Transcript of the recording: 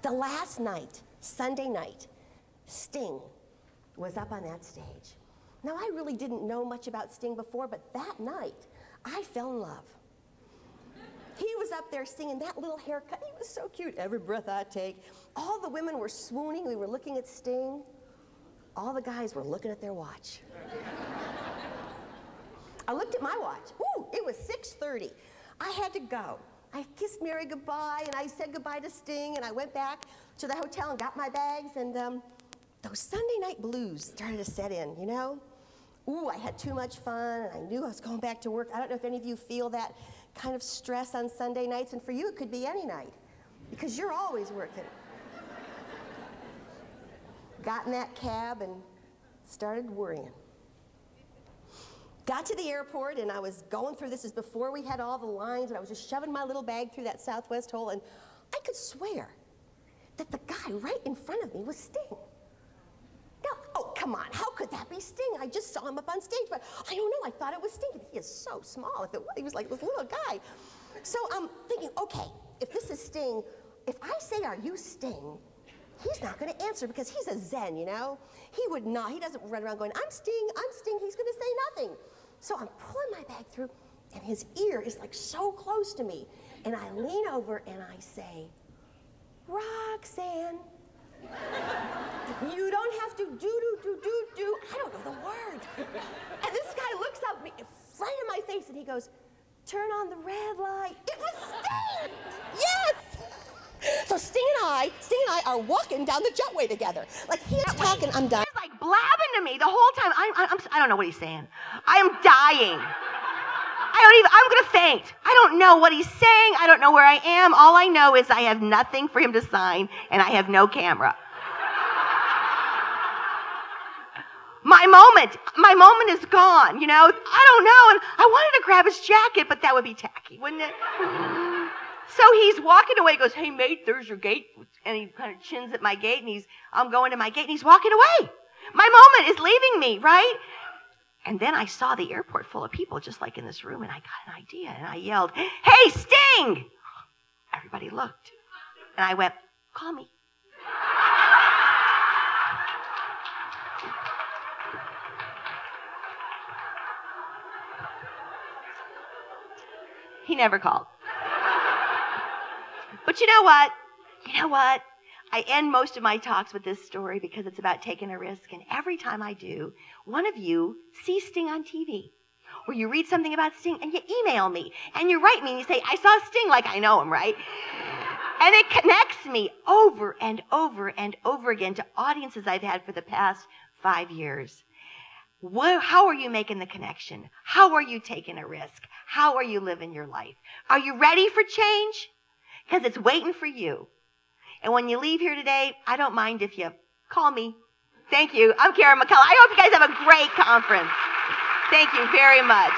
The last night, Sunday night, Sting was up on that stage. Now, I really didn't know much about Sting before, but that night, I fell in love. He was up there singing, that little haircut, he was so cute. Every breath I take. All the women were swooning, we were looking at Sting. All the guys were looking at their watch. I looked at my watch. Ooh, it was 6:30. I had to go. I kissed Mary goodbye, and I said goodbye to Sting, and I went back to the hotel and got my bags, and those Sunday night blues started to set in, you know? Ooh, I had too much fun, and I knew I was going back to work. I don't know if any of you feel that kind of stress on Sunday nights, and for you, it could be any night, because you're always working. Got in that cab and started worrying. Got to the airport, and I was going through, this is before we had all the lines, and I was just shoving my little bag through that southwest hole, and I could swear that the guy right in front of me was Sting. Now, oh, come on, how could that be Sting? I just saw him up on stage, but I don't know, I thought it was Sting. He is so small. If it was, he was like this little guy. So I'm thinking, okay, if this is Sting, if I say, are you Sting, he's not going to answer because he's a Zen, you know? He would not. He doesn't run around going, I'm Sting, I'm Sting. He's going to say nothing. So I'm pulling my bag through, and his ear is like so close to me. And I lean over and I say, Roxanne, you don't have to do. I don't know the words. And this guy looks up at me right in my face, and he goes, turn on the red light. It was Sting! Yes! So Sting and I are walking down the jetway together. Like, he's talking, I'm done. He's like blabbing to me the whole time. I don't know what he's saying. I am dying. I'm gonna faint. I don't know what he's saying. I don't know where I am. All I know is I have nothing for him to sign, and I have no camera. My moment is gone, you know? I don't know, and I wanted to grab his jacket, but that would be tacky, wouldn't it? So he's walking away, goes, hey, mate, there's your gate. And he kind of chins at my gate, and I'm going to my gate, and he's walking away. My moment is leaving me, right? And then I saw the airport full of people, just like in this room, and I got an idea, and I yelled, hey, Sting! Everybody looked. And I went, call me. He never called. But you know what? I end most of my talks with this story because it's about taking a risk. And every time I do, one of you sees Sting on TV. Or you read something about Sting and you email me. And you write me and you say, I saw Sting, like I know him, right? And it connects me over and over and over again to audiences I've had for the past 5 years. How are you making the connection? How are you taking a risk? How are you living your life? Are you ready for change? Because it's waiting for you. And when you leave here today, I don't mind if you call me. Thank you. I'm Karen McCullough. I hope you guys have a great conference. Thank you very much.